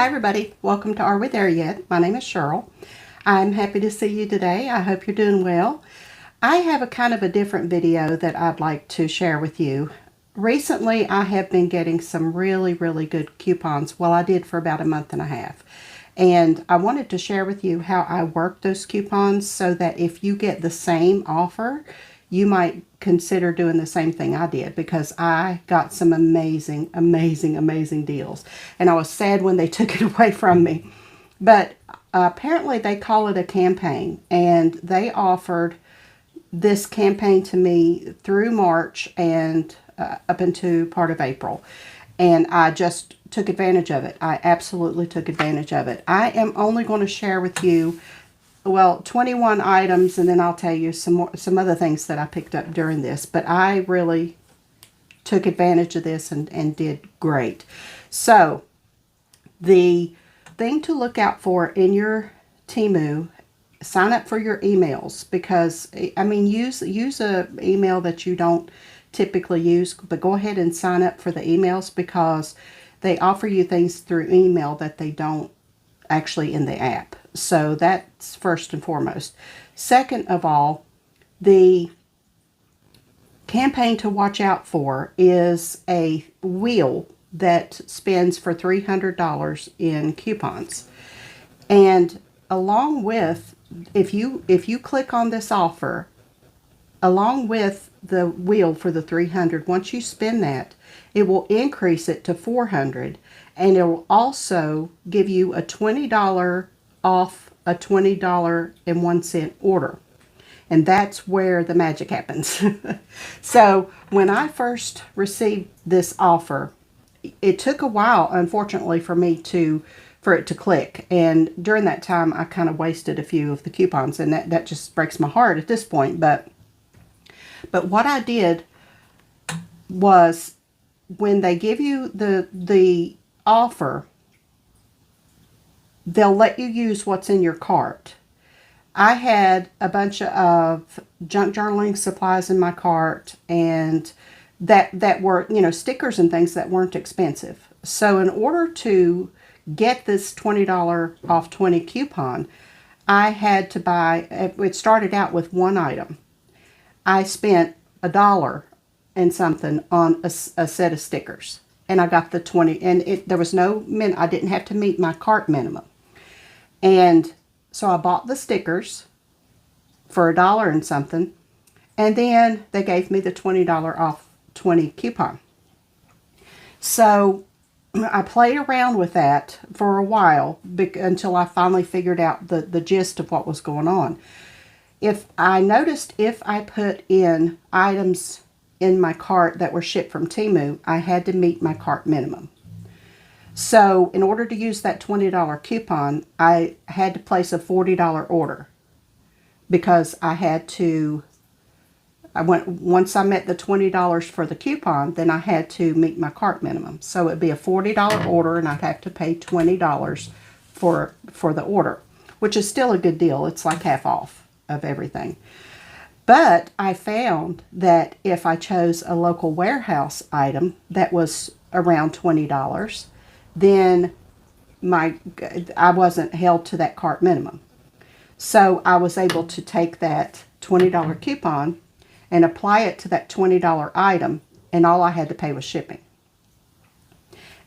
Hi everybody, welcome to Are We There Yet? My name is Cheryl. I'm happy to see you today. I hope you're doing well. I have a kind of a different video that I'd like to share with you. Recently I have been getting some really good coupons. Well, I did for about a month and a half. And I wanted to share with you how I work those coupons so that if you get the same offer, you might consider doing the same thing I did, because I got some amazing deals. And I was sad when they took it away from me. But apparently they call it a campaign, and they offered this campaign to me through March and up into part of April. And I just took advantage of it. I absolutely took advantage of it. I am only going to share with you, well, 21 items, and then I'll tell you some other things that I picked up during this. But I really took advantage of this and did great. So the thing to look out for in your Temu, sign up for your emails, because I mean, use a email that you don't typically use, but go ahead and sign up for the emails, because they offer you things through email that they don't actually in the app. So that's first and foremost. Second of all, the campaign to watch out for is a wheel that spins for $300 in coupons. And along with, if you click on this offer, along with the wheel for the 300, once you spin that, it will increase it to 400, and it will also give you a $20 off a $20.01 order. And that's where the magic happens. So when I first received this offer, it took a while, unfortunately, for it to click. And during that time, I kind of wasted a few of the coupons, and that just breaks my heart at this point. But what I did was, when they give you the offer, they'll let you use what's in your cart. I had a bunch of junk journaling supplies in my cart, and that were, you know, stickers and things that weren't expensive. So in order to get this $20 off 20 coupon, I had to buy, it started out with one item. I spent $1 and something on a set of stickers, and I got the 20, and there was no I didn't have to meet my cart minimum. And so I bought the stickers for $1 and something, and then they gave me the $20 off 20 coupon. So I played around with that for a while until I finally figured out the gist of what was going on. If I put in items in my cart that were shipped from Temu, I had to meet my cart minimum. So in order to use that $20 coupon, I had to place a $40 order, because once I met the $20 for the coupon, then I had to meet my cart minimum. So it'd be a $40 order, and I'd have to pay $20 for the order, which is still a good deal. It's like half off of everything. But I found that if I chose a local warehouse item that was around $20, then I wasn't held to that cart minimum. So I was able to take that $20 coupon and apply it to that $20 item, and all I had to pay was shipping.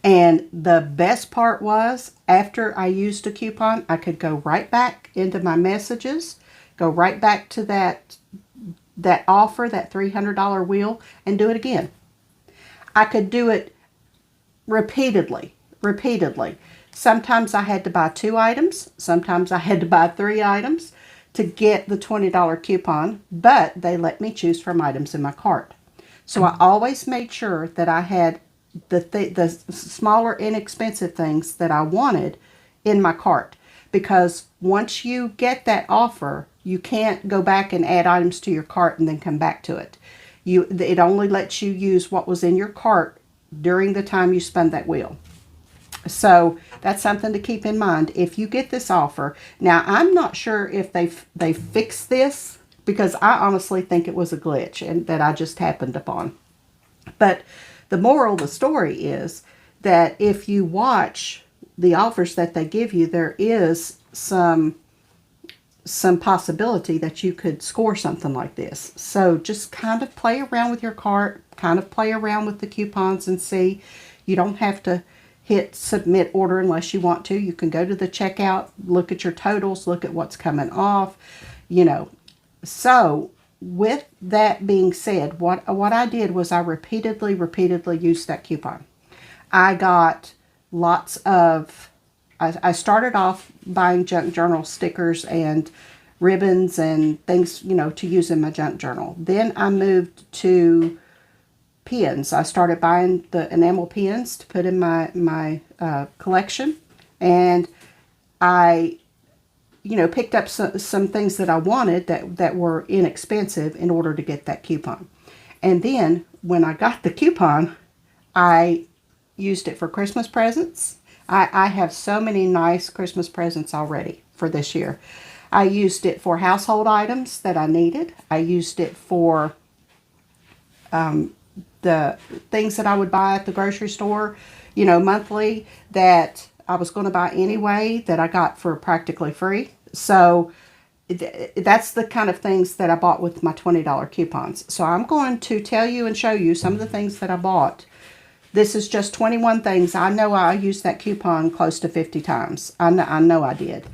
And the best part was, after I used a coupon, I could go right back into my messages, go right back to that offer, that $300 wheel, and do it again. I could do it repeatedly. Sometimes I had to buy 2 items. Sometimes I had to buy 3 items to get the $20 coupon, but they let me choose from items in my cart. So I always made sure that I had the smaller, inexpensive things that I wanted in my cart, because once you get that offer, you can't go back and add items to your cart and then come back to it. It only lets you use what was in your cart during the time you spun that wheel. So that's something to keep in mind if you get this offer. Now, I'm not sure if they fixed this, because I honestly think it was a glitch and that I just happened upon. But the moral of the story is that if you watch the offers that they give you, there is some possibility that you could score something like this. So just kind of play around with your cart, kind of play around with the coupons and see. You don't have to hit submit order unless you want to. You can go to the checkout, look at your totals, look at what's coming off, you know. So with that being said, what I did was I repeatedly used that coupon. I got lots of, I started off buying junk journal stickers and ribbons and things, you know, to use in my junk journal. Then I moved to pens. I started buying the enamel pens to put in my collection. And I, you know, picked up some things that I wanted that were inexpensive in order to get that coupon. And then when I got the coupon, I used it for Christmas presents. I have so many nice Christmas presents already for this year. I used it for household items that I needed. I used it for the things that I would buy at the grocery store, you know, monthly, that I was going to buy anyway, that I got for practically free. So that's the kind of things that I bought with my $20 coupons. So I'm going to tell you and show you some of the things that I bought. This is just 21 things. I know I used that coupon close to 50 times. I know I did.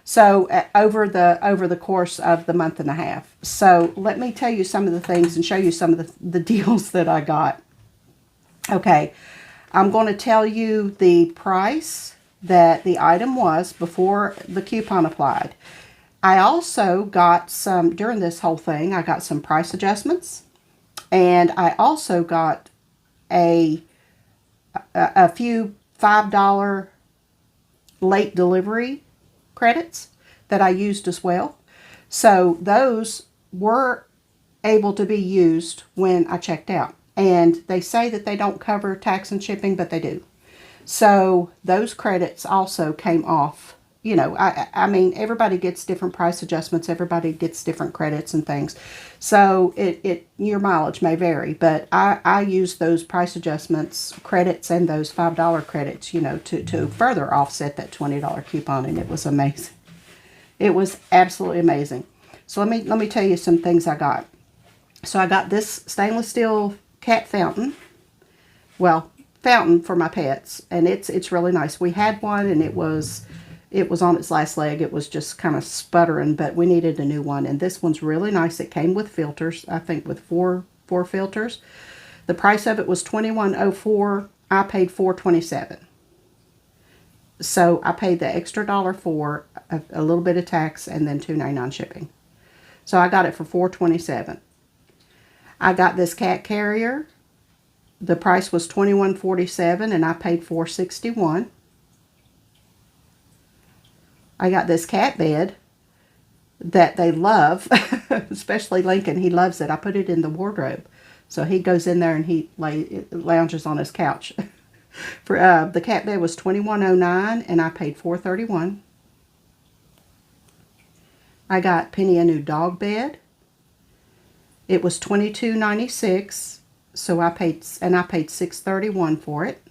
So over the course of the month and a half. So let me tell you some of the things and show you some of the deals that I got. Okay, I'm going to tell you the price that the item was before the coupon applied. I also got some, during this whole thing, I got some price adjustments. And I also got a few $5 late delivery credits that I used as well. So those were able to be used when I checked out. And they say that they don't cover tax and shipping, but they do. So those credits also came off. You know, I mean, everybody gets different price adjustments. Everybody gets different credits and things. So your mileage may vary, but I use those price adjustments credits and those $5 credits, you know, to further offset that $20 coupon, and it was amazing. It was absolutely amazing. So let me tell you some things I got. So I got this stainless steel cat fountain. Well, fountain for my pets, and it's really nice. We had one, and it was on its last leg. It was just kind of sputtering, but we needed a new one. And this one's really nice. It came with filters, I think with four filters. The price of it was $21.04. I paid $4.27. So I paid the extra $1 for a little bit of tax and then $2.99 shipping. So I got it for $4.27. I got this cat carrier. The price was $21.47 and I paid $4.61. I got this cat bed that they love, especially Lincoln. He loves it. I put it in the wardrobe. So he goes in there and he lounges on his couch. For the cat bed was $21.09 and I paid $4.31. I got Penny a new dog bed. It was $22.96. So I paid $6.31 for it.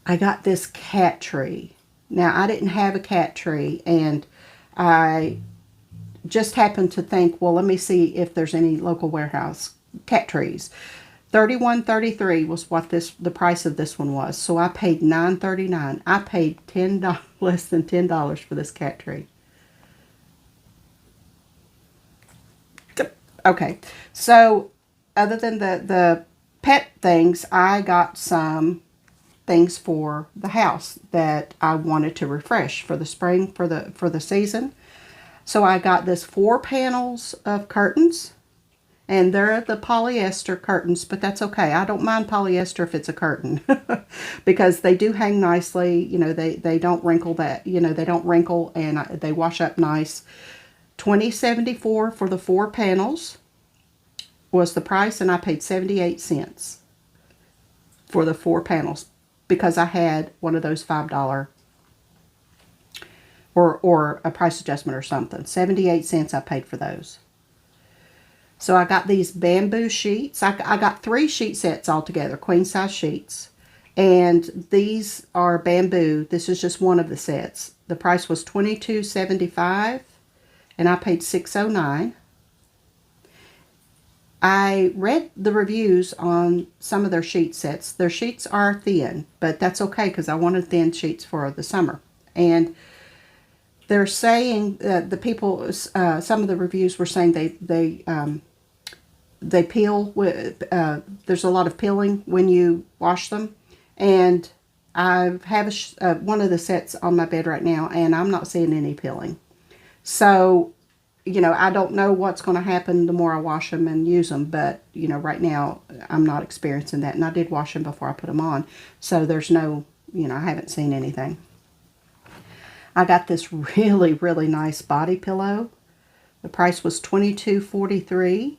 I got this cat tree. Now, I didn't have a cat tree, and I just happened to think, well, let me see if there's any local warehouse cat trees. $31.33 was what the price of this one was. So I paid $9.39. I paid less than $10 for this cat tree. Okay, so other than the pet things, I got some things for the house that I wanted to refresh for the spring, for the season. So I got this 4 panels of curtains, and they're the polyester curtains, but that's okay. I don't mind polyester if it's a curtain because they do hang nicely. You know, they don't wrinkle they don't wrinkle, and they wash up nice. $20.74 for the 4 panels was the price, and I paid 78 cents for the 4 panels because I had one of those $5 or a price adjustment or something. 78 cents I paid for those. So I got these bamboo sheets. I got 3 sheet sets altogether, queen size sheets. And these are bamboo. This is just one of the sets. The price was $22.75 and I paid $6.09. I read the reviews on some of their sheet sets. Their sheets are thin, but that's okay because I wanted thin sheets for the summer. And they're saying that the people, some of the reviews were saying they peel with. There's a lot of peeling when you wash them, and I have one of the sets on my bed right now, and I'm not seeing any peeling. So, you know, I don't know what's going to happen the more I wash them and use them, but, you know, right now I'm not experiencing that. And I did wash them before I put them on. So there's no, you know, I haven't seen anything. I got this really, really nice body pillow. The price was $22.43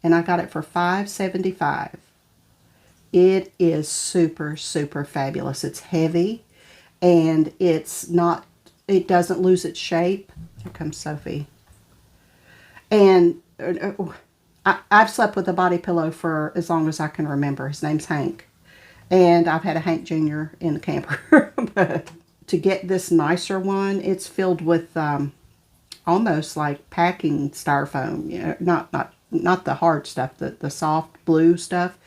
and I got it for $5.75. It is super, super fabulous. It's heavy and it doesn't lose its shape. Here comes Sophie. And I've slept with a body pillow for as long as I can remember. His name's Hank. And I've had a Hank Jr. in the camper. But to get this nicer one, it's filled with almost like packing styrofoam. You know, not the hard stuff, the soft blue stuff.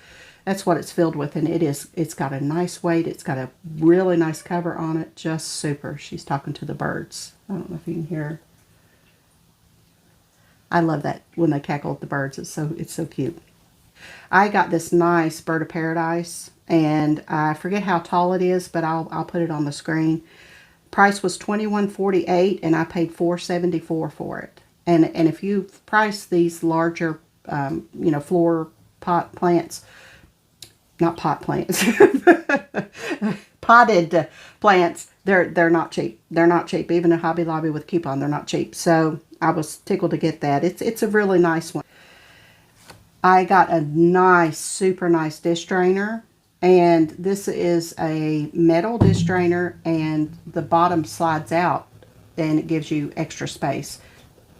That's what it's filled with. And it's got a nice weight. It's got a really nice cover on it. Just super. She's talking to the birds. I don't know if you can hear her. I love that when they cackle at the birds. It's so cute. I got this nice bird of paradise, and I forget how tall it is, but I'll put it on the screen. Price was $21.48, and I paid $4.74 for it. And if you price these larger, you know, floor pot plants, not pot plants, potted plants, they're not cheap. They're not cheap. Even at Hobby Lobby with coupon, they're not cheap. So I was tickled to get that. It's a really nice one. I got a nice, super nice dish drainer. And this is a metal dish drainer, and the bottom slides out and it gives you extra space.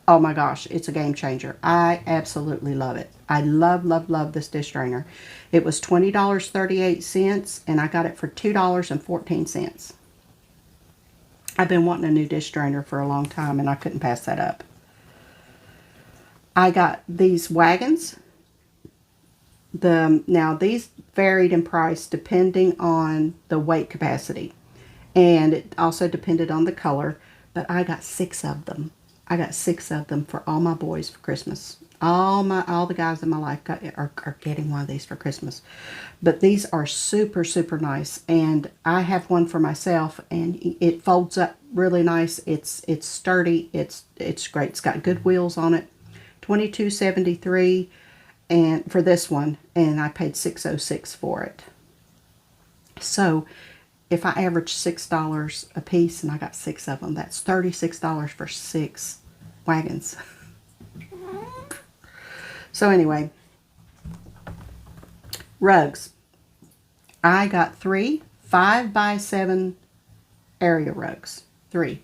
Oh my gosh, it's a game changer. I absolutely love it. I love, love, love this dish drainer. It was $20.38 and I got it for $2.14. I've been wanting a new dish drainer for a long time and I couldn't pass that up. I got these wagons. Now these varied in price depending on the weight capacity, and it also depended on the color, but I got 6 of them. I got 6 of them for all my boys for Christmas. All the guys in my life are getting one of these for Christmas. But these are super, super nice, and I have one for myself, and it folds up really nice. It's sturdy. It's great. It's got good wheels on it. $22.73 and for this one, and I paid $6.06 for it. So if I average $6 a piece and I got 6 of them, that's $36 for 6 wagons. So anyway, rugs. I got 3 5x7 area rugs. 3.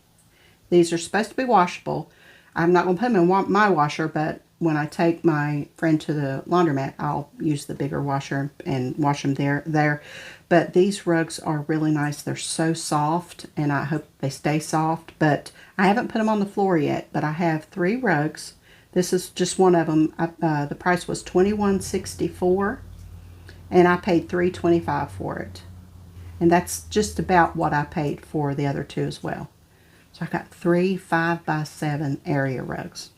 These are supposed to be washable. I'm not going to put them in my washer, but when I take my friend to the laundromat, I'll use the bigger washer and wash them there. But these rugs are really nice. They're so soft, and I hope they stay soft. But I haven't put them on the floor yet, but I have 3 rugs. This is just one of them. The price was $21.64, and I paid $3.25 for it. And that's just about what I paid for the other 2 as well. So I got 3 5x7 area rugs.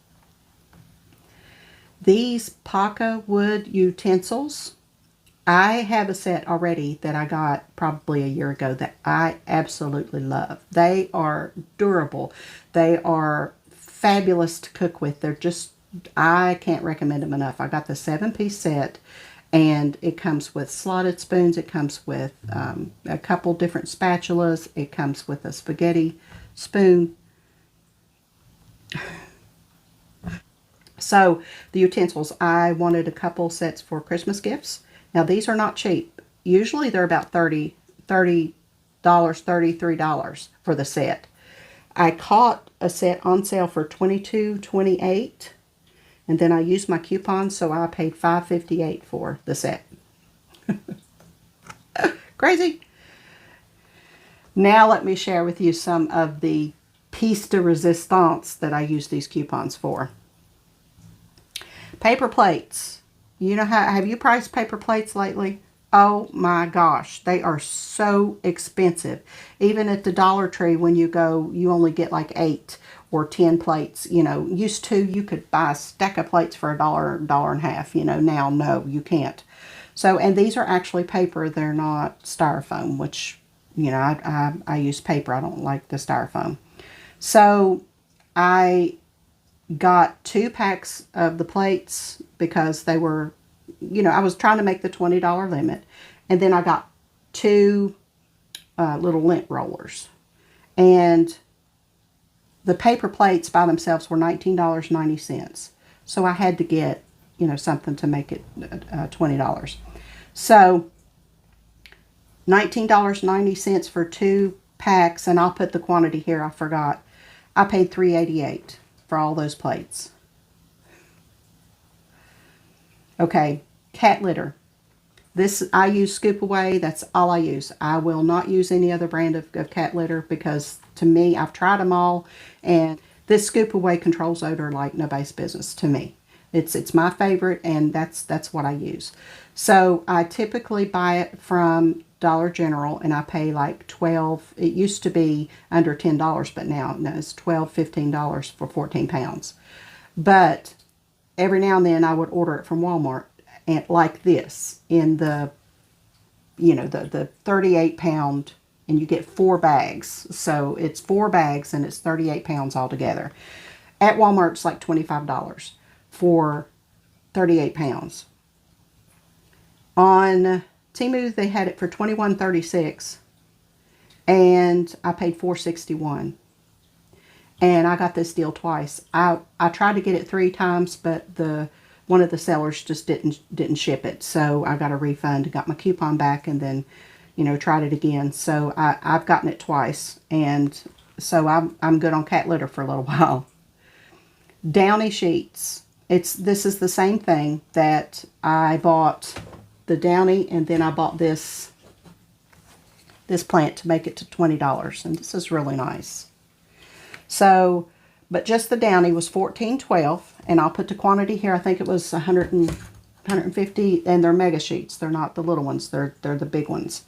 These Paca wood utensils, I have a set already that I got probably a year ago that I absolutely love. They are durable. They are fabulous to cook with. They're just, I can't recommend them enough. I got the 7-piece set, and it comes with slotted spoons. It comes with a couple different spatulas. It comes with a spaghetti spoon. So the utensils, I wanted a couple sets for Christmas gifts. Now these are not cheap. Usually they're about $33 for the set. I caught a set on sale for $22.28, and then I used my coupon, so I paid $5.58 for the set. Of Crazy. Now let me share with you some of the piece de resistance that I use these coupons for. Paper plates. You know how, have you priced paper plates lately? Oh my gosh, they are so expensive. Even at the Dollar Tree, when you go, you only get like 8 or 10 plates. You know, used to you could buy a stack of plates for $1, $1.50. You know, now no, you can't. So, and these are actually paper. They're not styrofoam, which, you know, I use paper. I don't like the styrofoam. So I got 2 packs of the plates because they were, you know, I was trying to make the $20 limit. And then I got 2 little lint rollers. And the paper plates by themselves were $19.90. So I had to get, you know, something to make it $20. So $19.90 for 2 packs, and I'll put the quantity here, I forgot. I paid $3.88 for all those plates. Okay, cat litter. This, I use Scoop Away. That's all I use. I will not use any other brand of cat litter because, to me, I've tried them all, and this Scoop Away controls odor like nobody's business to me. It's my favorite, and that's what I use. So I typically buy it from Dollar General, and I pay like $12. It used to be under $10, but now no, it's $12, $15 for 14 pounds. But every now and then I would order it from Walmart, and like this in the, you know, the 38 pound, and you get 4 bags. So it's 4 bags and it's 38 pounds altogether. At Walmart, it's like $25 for 38 pounds. On Temu, they had it for $21.36, and I paid $4.61. And I got this deal twice. I tried to get it 3 times, but one of the sellers just didn't ship it. So I got a refund, got my coupon back, and then, you know, tried it again. So I've gotten it twice, and so I'm good on cat litter for a little while. Downy sheets. This is the same thing that I bought the Downy, and then I bought this plant to make it to $20, and this is really nice. So, but just the Downy was $14.12, and I'll put the quantity here. I think it was 150, and they're mega sheets. They're not the little ones. They're the big ones.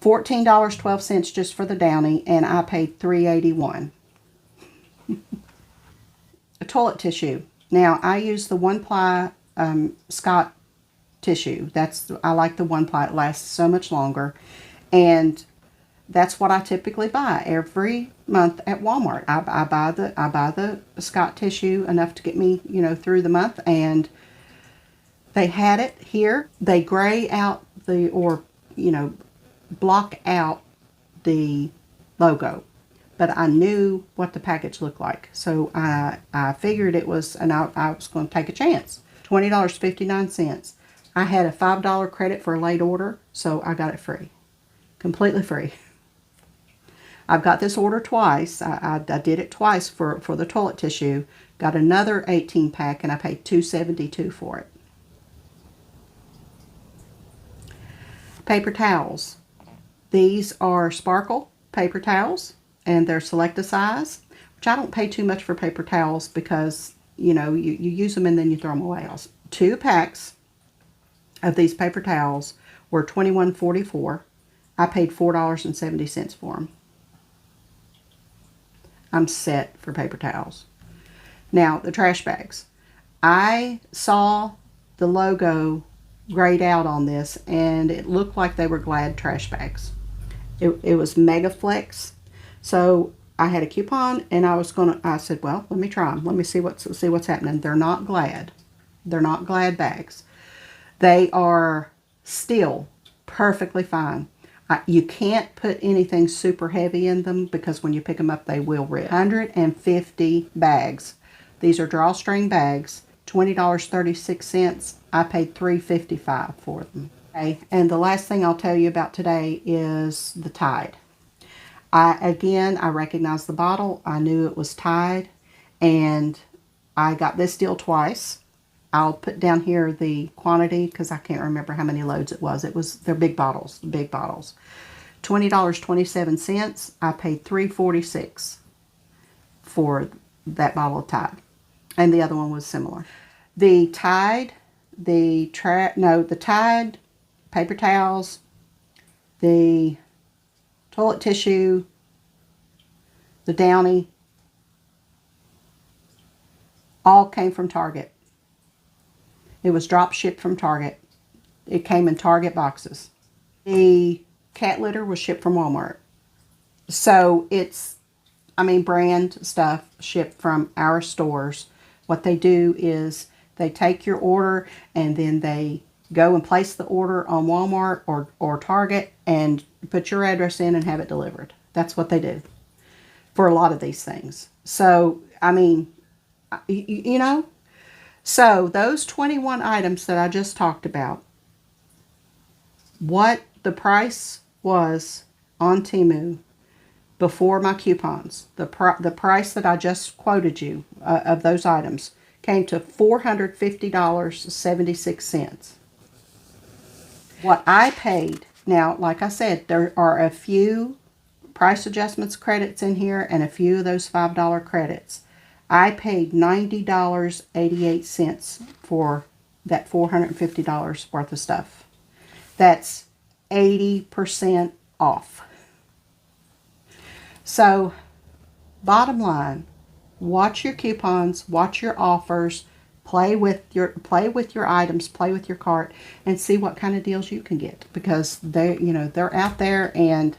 $14.12 just for the Downy, and I paid $3.81. A toilet tissue. Now, I use the 1-ply Scott tissue. I like the 1-ply. It lasts so much longer, and that's what I typically buy every month at Walmart. I buy the Scott tissue enough to get me, you know, through the month, and they had it here. They gray out block out the logo, but I knew what the package looked like, so I figured it was, and I was going to take a chance. $20.59. I had a $5 credit for a late order, so I got it free, completely free. I've got this order twice. I did it twice for the toilet tissue. Got another 18 pack, and I paid $2.72 for it. Paper towels. These are Sparkle paper towels, and they're select a size, which I don't pay too much for paper towels because, you know, you use them and then you throw them away. 2 packs of these paper towels were $21.44. I paid $4.70 for them. I'm set for paper towels. Now, the trash bags. I saw the logo grayed out on this, and it looked like they were Glad trash bags. It was Mega Flex. So I had a coupon, and I said, well, let me try them. Let me see what's happening. They're not Glad. They're not Glad bags. They are still perfectly fine. You can't put anything super heavy in them because when you pick them up, they will rip. 150 bags. These are drawstring bags. $20.36. I paid $3.55 for them. Okay, and the last thing I'll tell you about today is the Tide. I recognized the bottle. I knew it was Tide, and I got this deal twice. I'll put down here the quantity because I can't remember how many loads it was. They're big bottles, big bottles. $20.27. I paid $3.46 for that bottle of Tide. And the other one was similar. The Tide, the Tide, paper towels, the toilet tissue, the Downy, all came from Target. It was drop shipped from Target. It came in Target boxes. The cat litter was shipped from Walmart. So it's, brand stuff shipped from our stores. What they do is they take your order and then they go and place the order on Walmart or Target and put your address in and have it delivered. That's what they do for a lot of these things. So, you know, so those 21 items that I just talked about, what the price was on Temu before my coupons, the price that I just quoted you of those items came to $450.76. What I paid, now, like I said, there are a few price adjustments credits in here and a few of those $5 credits. I paid $90.88 for that $450 worth of stuff. That's 80% off. So, bottom line, watch your coupons, watch your offers, play with your items, play with your cart, and see what kind of deals you can get, because they're out there, and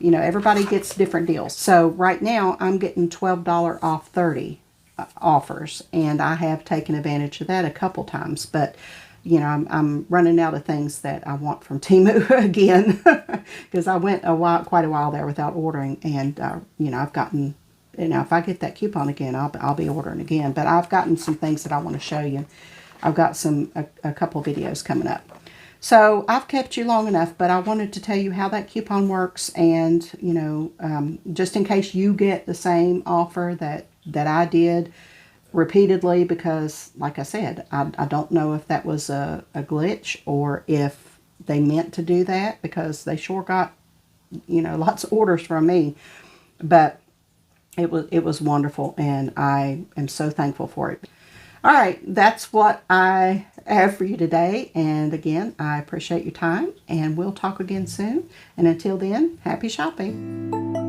everybody gets different deals. So right now I'm getting $12 off 30 offers, and I have taken advantage of that a couple times, but I'm running out of things that I want from Temu again, because I went quite a while there without ordering, and I've gotten, if I get that coupon again, I'll be ordering again. But I've gotten some things that I want to show you. I've got a couple videos coming up. So I've kept you long enough, but I wanted to tell you how that coupon works, and just in case you get the same offer that I did repeatedly, because like I said, I don't know if that was a glitch or if they meant to do that, because they sure got lots of orders from me. But it was wonderful, and I am so thankful for it. All right, that's what I have for you today, and again, I appreciate your time, and we'll talk again soon. And until then, happy shopping.